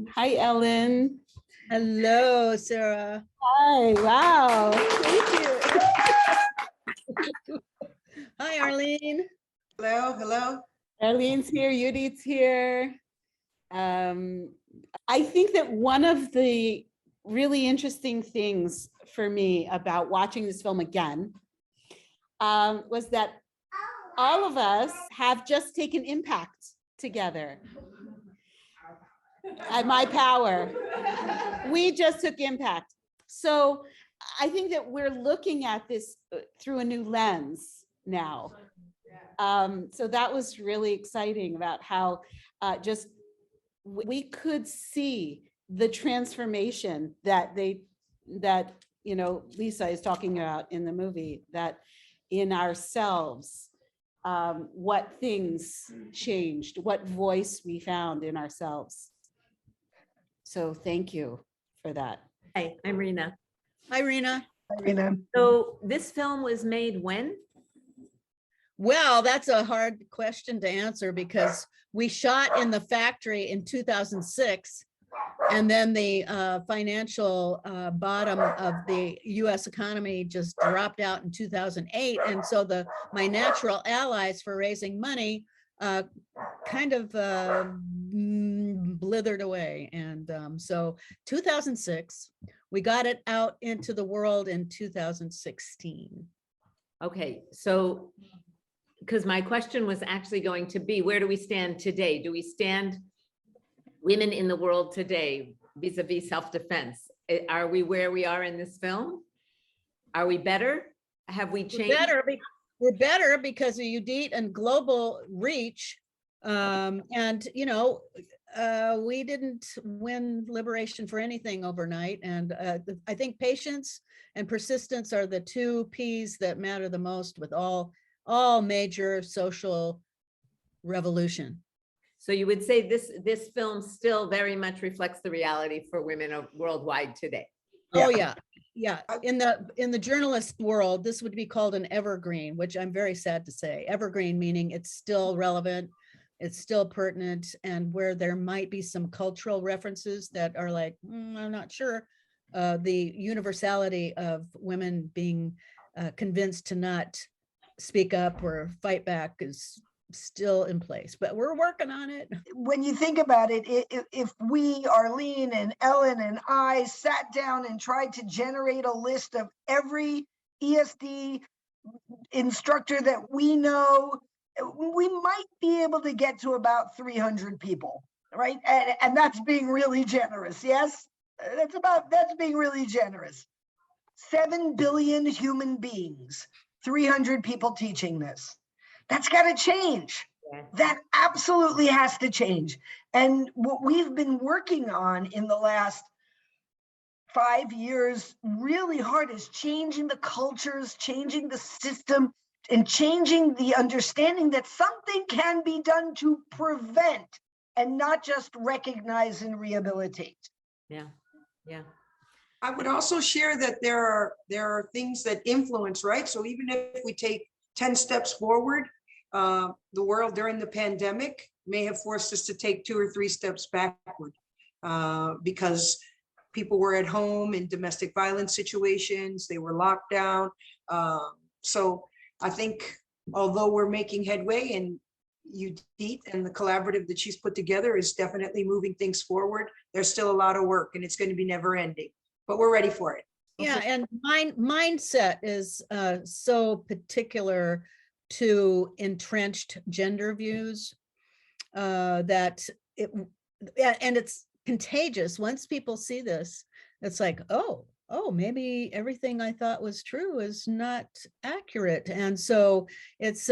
Hi, Ellen. Hello, Sarah. Hi, wow. Thank you. Hi, Arlene. Hello, hello. Arlene's here, Yehudit's here. I think that one of the really interesting things for me about watching this film again was that all of us have just taken impact together at MyPwr. We just took impact. So I think that we're looking at this through a new lens now. So that was really exciting about how just we could see the transformation that Lisa is talking about in the movie, that in ourselves, what things changed, what voice we found in ourselves. So thank you for that. Hi, I'm Rena. Hi, Rena. So this film was made when? Well, that's a hard question to answer because we shot in the factory in 2006, and then the financial bottom of the US economy just dropped out in 2008. And so my natural allies for raising money kind of blithered away. And so 2006, we got it out into the world in 2016. Okay, so because my question was actually going to be, where do we stand today? Do we stand women in the world today vis-a-vis self-defense? Are we where we are in this film? Are we better? Have we changed? We're better because of Yehudit and global reach. And, you know, we didn't win liberation for anything overnight. And I think patience and persistence are the two P's that matter the most with all major social revolution. So you would say this film still very much reflects the reality for women worldwide today. Oh yeah, yeah. In the journalist world, this would be called an evergreen, which I'm very sad to say. Evergreen meaning it's still relevant, it's still pertinent, and where there might be some cultural references that are like, I'm not sure. The universality of women being convinced to not speak up or fight back is still in place, but we're working on it. When you think about it, if we, Arlene and Ellen and I sat down and tried to generate a list of every ESD instructor that we know, we might be able to get to about 300 people, right? And that's being really generous. Yes, that's being really generous. 7 billion human beings, 300 people teaching this. That's got to change. Yeah. That absolutely has to change. And what we've been working on in the last 5 years really hard is changing the cultures, changing the system, and changing the understanding that something can be done to prevent and not just recognize and rehabilitate. Yeah, yeah. I would also share that there are things that influence, right? So even if we take 10 steps forward, the world during the pandemic may have forced us to take 2 or 3 steps backward because people were at home in domestic violence situations, they were locked down. So I think although we're making headway, and Yehudit and the collaborative that she's put together is definitely moving things forward, there's still a lot of work and it's going to be never ending, but we're ready for it. Yeah, and mindset is so particular to entrenched gender views that it's contagious. Once people see this, it's like, oh, maybe everything I thought was true is not accurate. And so it's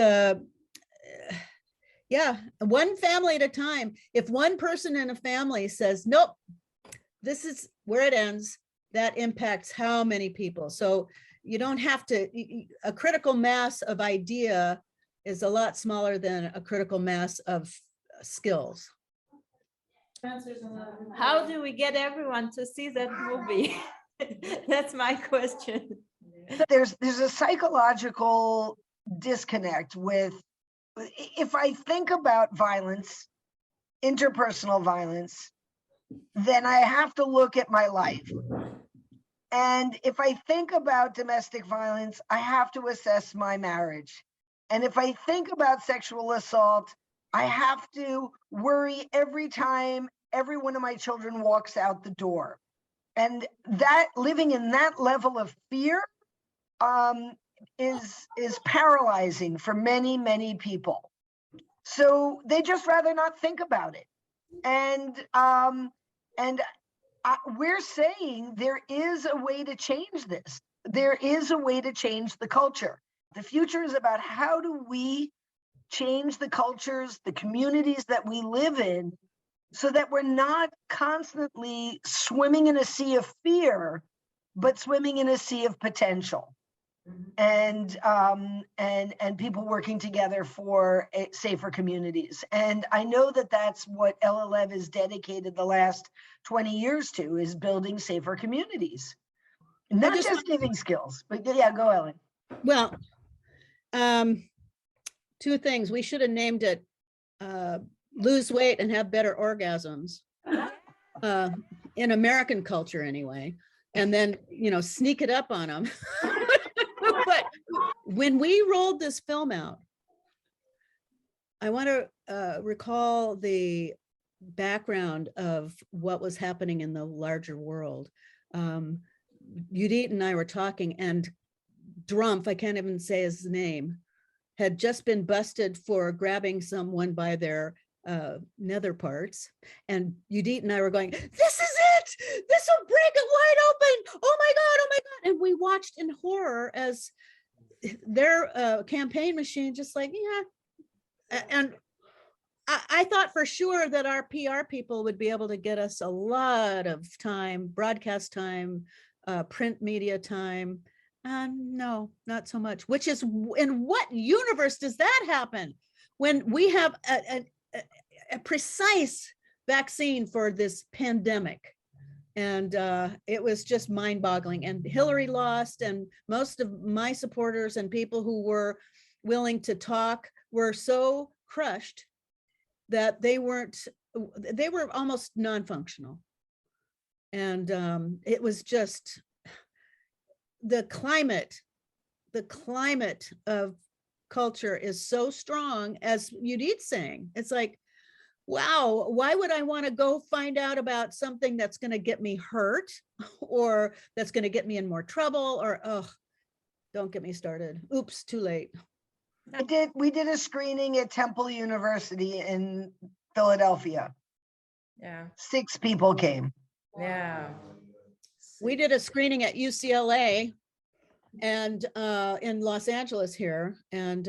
yeah, one family at a time. If one person in a family says, nope, this is where it ends, that impacts how many people. So you don't have to, a critical mass of idea is a lot smaller than a critical mass of skills. How do we get everyone to see that movie? That's my question. There's a psychological disconnect with, if I think about violence, interpersonal violence, then I have to look at my life. And if I think about domestic violence, I have to assess my marriage. And if I think about sexual assault, I have to worry every time every one of my children walks out the door. And that living in that level of fear is paralyzing for many, many people. So they just rather not think about it. And we're saying there is a way to change this. There is a way to change the culture. The future is about how do we change the cultures, the communities that we live in, so that we're not constantly swimming in a sea of fear, but swimming in a sea of potential. And people working together for safer communities. And I know that that's what LLEV has dedicated the last 20 years to, is building safer communities. Not just giving skills, but yeah, go Ellen. Well, two things. We should have named it lose weight and have better orgasms in American culture anyway. And then, sneak it up on them. But when we rolled this film out, I want to recall the background of what was happening in the larger world. Yehudit and I were talking, and Drumpf, I can't even say his name, had just been busted for grabbing someone by their nether parts. And Yehudit and I were going, this is it! This will break it wide open! Oh my God, oh my God. And we watched in horror as their campaign machine just like, yeah. And I thought for sure that our PR people would be able to get us a lot of time, broadcast time, print media time. No, not so much, which is, in what universe does that happen when we have a precise vaccine for this pandemic? And it was just mind-boggling. And Hillary lost, and most of my supporters and people who were willing to talk were so crushed that they were almost non-functional. And it was just the climate of culture is so strong, as Yehudit's saying. It's like, wow, why would I want to go find out about something that's going to get me hurt or that's going to get me in more trouble? Or, oh, don't get me started. Oops, too late. We did a screening at Temple University in Philadelphia. Yeah. 6 people came. Yeah. We did a screening at UCLA and in Los Angeles here. And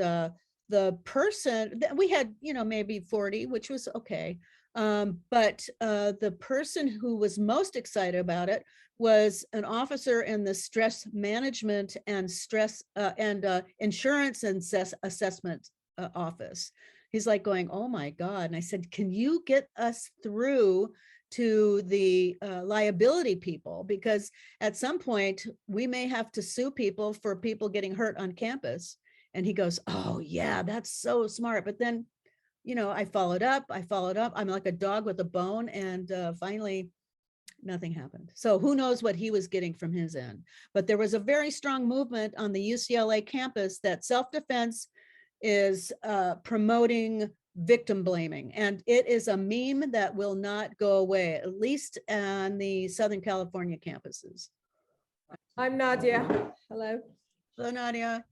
the person that we had, maybe 40, which was okay. But the person who was most excited about it was an officer in the stress management and stress and insurance and assessment office. He's like going, oh my God. And I said, can you get us through to the liability people? Because at some point we may have to sue people for people getting hurt on campus. And he goes, oh yeah, that's so smart. But then, I followed up. I'm like a dog with a bone. And finally, nothing happened. So who knows what he was getting from his end. But there was a very strong movement on the UCLA campus that self-defense is promoting victim blaming. And it is a meme that will not go away, at least on the Southern California campuses. I'm Nadia. Hello. Hello, Nadia.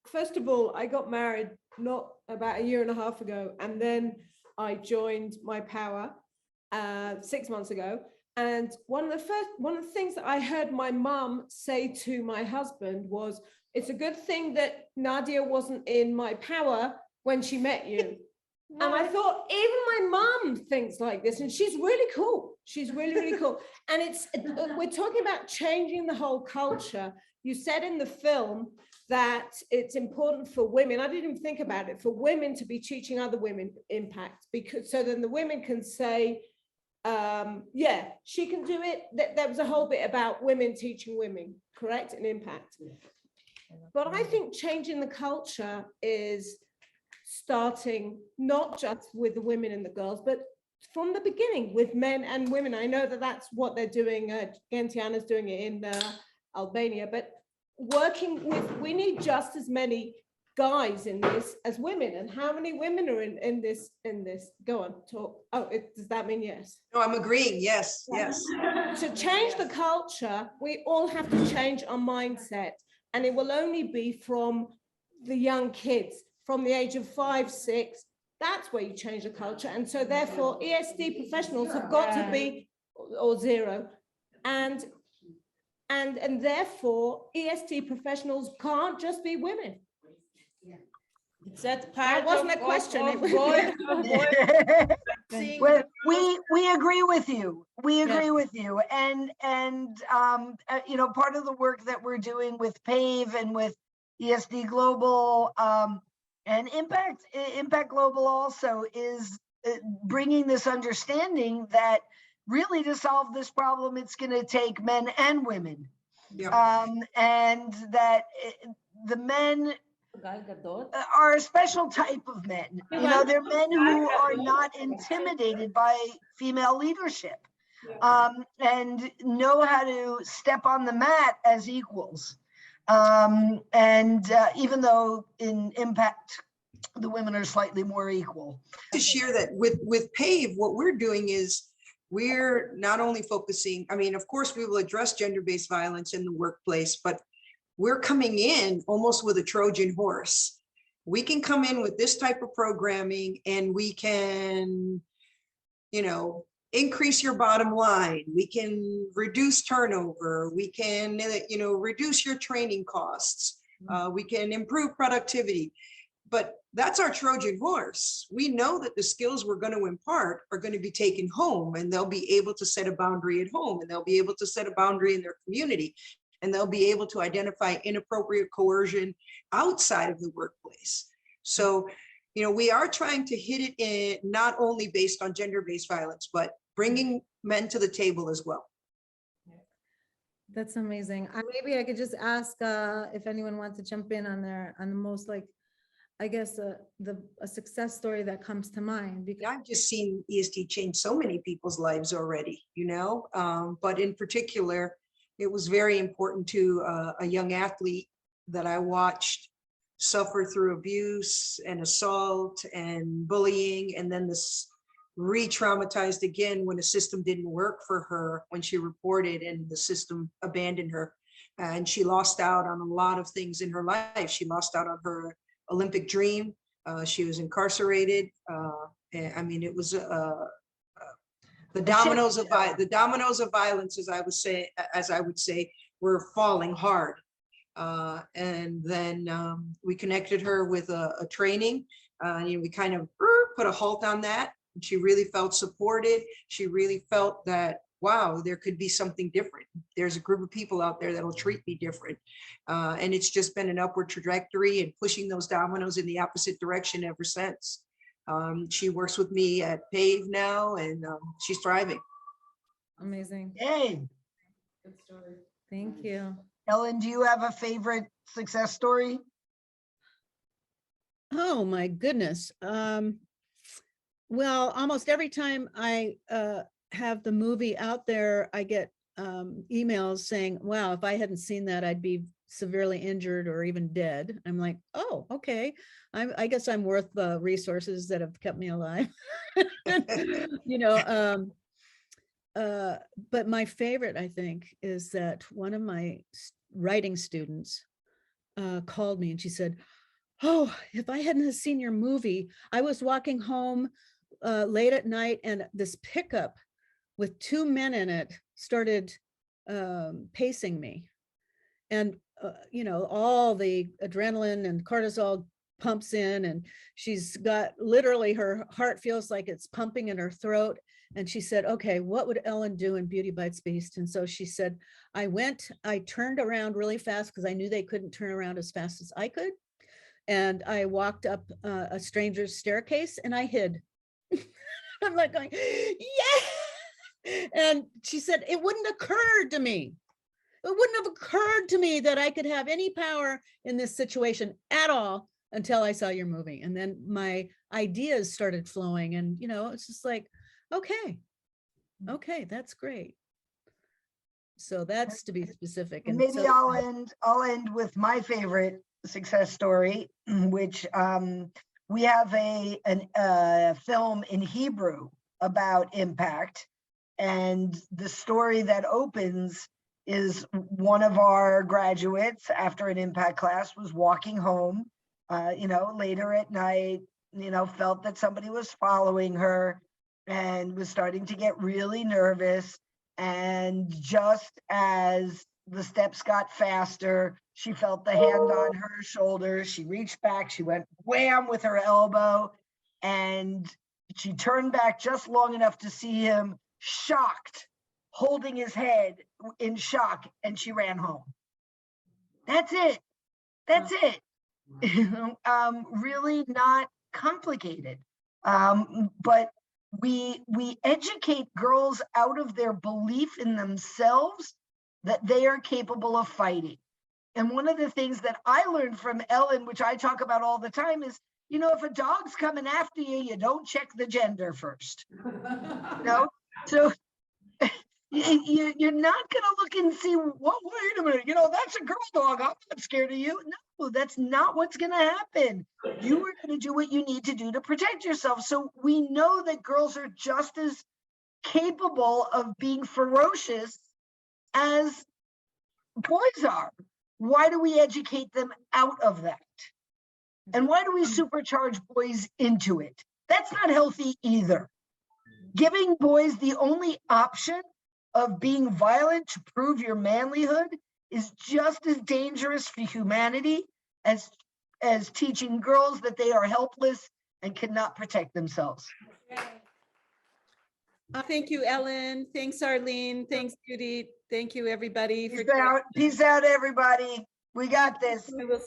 First of all, I got married not about 1.5 years ago, and then I joined MyPwr 6 months ago. And one of the things that I heard my mom say to my husband was, it's a good thing that Nadia wasn't in MyPwr when she met you. And I thought, even my mom thinks like this, and she's really cool. She's really, really cool. And we're talking about changing the whole culture. You said in the film that it's important for women, I didn't even think about it, for women to be teaching other women impact, because so then the women can say, yeah, she can do it. There was a whole bit about women teaching women, correct, and impact. But I think changing the culture is starting not just with the women and the girls, but from the beginning with men and women. I know that that's what they're doing. Gentiana's doing it in Albania, but we need just as many guys in this as women. And how many women are in this? Go on, talk. Oh, does that mean yes? No, I'm agreeing. Yes, yes. To change the culture, we all have to change our mindset, and it will only be from the young kids, from the age of 5, 6. That's where you change the culture. And so therefore ESD professionals have got to be, or 0, and therefore ESD professionals can't just be women. Is that part wasn't of, a question, of it was- seeing Well, the we agree with you. We Yeah. agree with you. And you know, part of the work that we're doing with PAVE and with ESD Global and Impact Global also is bringing this understanding that really to solve this problem, it's going to take men and women. Yeah. And that the men are a special type of men. You know, they're men who are not intimidated by female leadership and know how to step on the mat as equals. Even though in Impact, the women are slightly more equal. To share that with PAVE, what we're doing is we're not only focusing, I mean, of course, we will address gender-based violence in the workplace, but we're coming in almost with a Trojan horse. We can come in with this type of programming and we can, you know, increase your bottom line. We can reduce turnover. We can, you know, reduce your training costs. We can improve productivity. But that's our Trojan horse. We know that the skills we're going to impart are going to be taken home, and they'll be able to set a boundary at home, and they'll be able to set a boundary in their community, and they'll be able to identify inappropriate coercion outside of the workplace. So, you know, we are trying to hit it in not only based on gender-based violence, but bringing men to the table as well. That's amazing. Maybe I could just ask if anyone wants to jump in on the most, like, I guess a success story that comes to mind. Because I've just seen ESD change so many people's lives already, you know, but in particular, it was very important to a young athlete that I watched suffer through abuse and assault and bullying, and then this re-traumatized again when the system didn't work for her, when she reported and the system abandoned her, and she lost out on a lot of things in her life. She lost out on her Olympic dream. She was incarcerated. I mean, it was the dominoes of violence, as I would say, were falling hard. And then we connected her with a training, and we kind of put a halt on that. She really felt supported. She really felt that, wow, there could be something different. There's a group of people out there that'll treat me different. And it's just been an upward trajectory and pushing those dominoes in the opposite direction ever since. She works with me at PAVE now, and she's thriving. amazing. Yay. Thank you. Ellen, do you have a favorite success story? Oh, my goodness. Well, almost every time I have the movie out there, I get emails saying, wow, if I hadn't seen that, I'd be severely injured or even dead. I'm like, oh, okay. I guess I'm worth the resources that have kept me alive. You know, but my favorite, I think, is that one of my writing students called me and she said, oh, if I hadn't seen your movie, I was walking home late at night and this pickup with 2 men in it started pacing me. And, you know, all the adrenaline and cortisol pumps in, and she's got literally her heart feels like it's pumping in her throat. And she said, okay, what would Ellen do in Beauty Bites Beast? And so she said, I turned around really fast because I knew they couldn't turn around as fast as I could. And I walked up a stranger's staircase and I hid. I'm like going, yeah. And she said, it wouldn't occur to me. It wouldn't have occurred to me that I could have any power in this situation at all until I saw your movie. And then my ideas started flowing. And, you know, it's just like, Okay. Okay, that's great. So that's to be specific. And Maybe so, I'll end with my favorite success story, which we have a film in Hebrew about impact. And the story that opens is one of our graduates after an impact class was walking home, later at night, felt that somebody was following her and was starting to get really nervous. And just as the steps got faster, she felt the hand on her shoulder. She reached back, she went wham with her elbow, and she turned back just long enough to see him shocked, holding his head in shock, and she ran home. That's it. That's it. Really not complicated. But we educate girls out of their belief in themselves that they are capable of fighting. And one of the things that I learned from Ellen, which I talk about all the time, is, if a dog's coming after you, you don't check the gender first. So you're not going to look and see, well, wait a minute, that's a girl dog. I'm not scared of you. No, that's not what's going to happen. You are going to do what you need to do to protect yourself. So we know that girls are just as capable of being ferocious as boys are. Why do we educate them out of that? And why do we supercharge boys into it? That's not healthy either. Giving boys the only option of being violent to prove your manlyhood is just as dangerous for humanity as teaching girls that they are helpless and cannot protect themselves. Thank you, Ellen. Thanks, Arlene. Thanks, Yehudit. Thank you, everybody. Peace out, everybody. We got this. We will see